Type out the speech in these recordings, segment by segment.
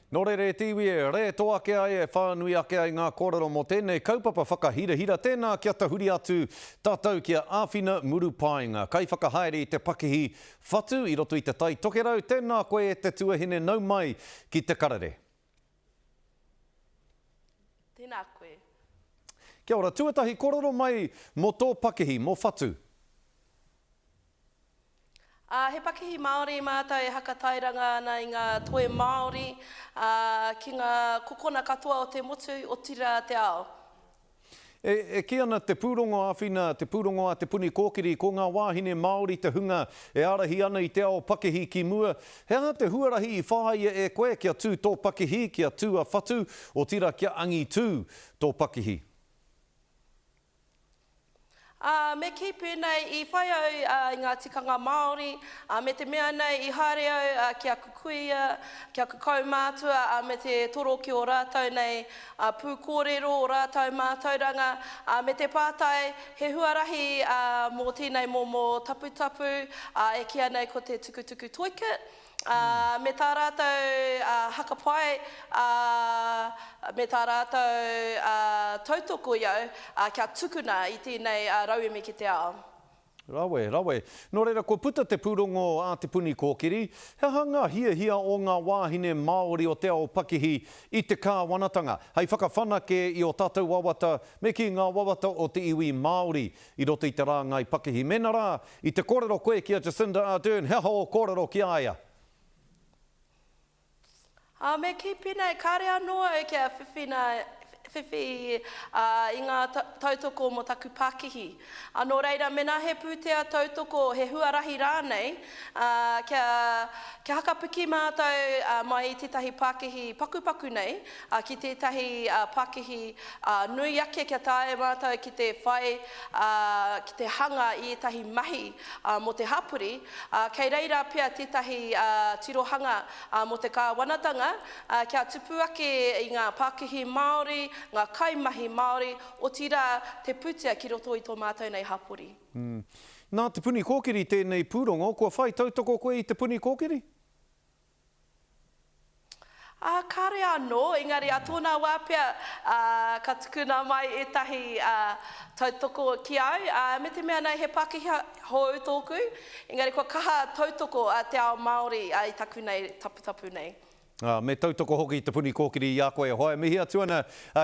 Nō re tiwi e re tō ake ai e whānui ake ai ngā kōrero mō tēnei kaupapa whakahira tēnā kia tahuri atu tātou kia āwhina muru pāinga. Kai whakahaere i te pakihi whatu i roto i te tai tokerau, tēnā koe e te tuahine nau mai ki te karare. Tēnā koe. Kia ora, tuatahi kōrero mai mō tō pakihi, mō whatu. He pakihi Māori mātou e hakatairanga ana i ngā toe Māori ki ngā kokona katoa o te motu o tira te ao. Ki ana te pūrongo āwhina, te pūrongo a te puni kōkiri, ko ngā wāhine Māori te hunga e arahi ana i te ao pakihi ki mua. He ana te huarahi i whāia e koe kia tū tō pakihi, kia tū a whatu, o tira kia angi tū tō pakihi. Me ki pēnei i whai au i ngā tikanga Māori, me te mea nei i haere au kia kukuia, kia kukau mātua, me te toroki o rātou nei pūkōrero o rātou mātauranga, me te pātai he huarahi mō tēnei mō taputapu, e kia nei ko te tukutuku toiket. Me tā rātou hakapai, me tā rātou tautoko iau, kia tukuna i tēnei rauemi ki te ao. Rawe. Nō reira, ko puta te pūrongo a te puni kōkiri, he hanga hia o ngā wāhine Māori o te ao pakihi i te kāwanatanga. Hei whakawhanake i o tātou wawata, me ki ngā wawata o te iwi Māori i roto i te rāngai pakihi. Mena rā, i te kōrero koe kia Jacinda Ardern, he hao kōrero ki aia. Me ki pēnei kāre anō au kia whiwhi i ngā tautoko mo taku Pākihi. Nō reira, mena he pūtea tautoko he huarahi rānei, kia hakapiki mātou mai i tētahi Pākihi pakupaku nei, ki tētahi Pākihi nui ake kia tae mātou ki te whai, ki te hanga i etahi mahi mo te hapuri, kei reira pia tētahi tirohanga mo te kāwanatanga, kia tupu ake i ngā Pākihi Māori, ngā kaimahi Māori, o tira te putea ki roto i tō mātou nei hapuri. Nā te puni kōkiri tēnei pūrongo, kua whai tautoko koe i te puni kōkiri? Kāre anō, engari a tōnā wāpea ka tukuna mai etahi tautoko ki au. Me te mea nei he Pākihi hou tōku, engari kua kaha tautoko te ao Māori i taku nei taputapu nei. Me tautoko hoki te puni kōkiri i a koe hoa. Mihi atu ana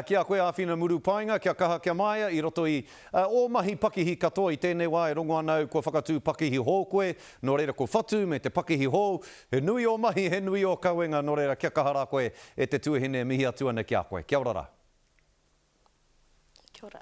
ki a koe āwhina muru pāinga, kia kaha kia maia i roto i o mahi pakihi katoa i tēnei wā e rongo anau kua whakatū pakihi hou koe, nō reira ko whatu me te pakihi hou, he nui o mahi, he nui o kauenga, nō reira kia kahara koe e te tuahine mihi atu ana ki a koe. Kia ora rā. Kia ora.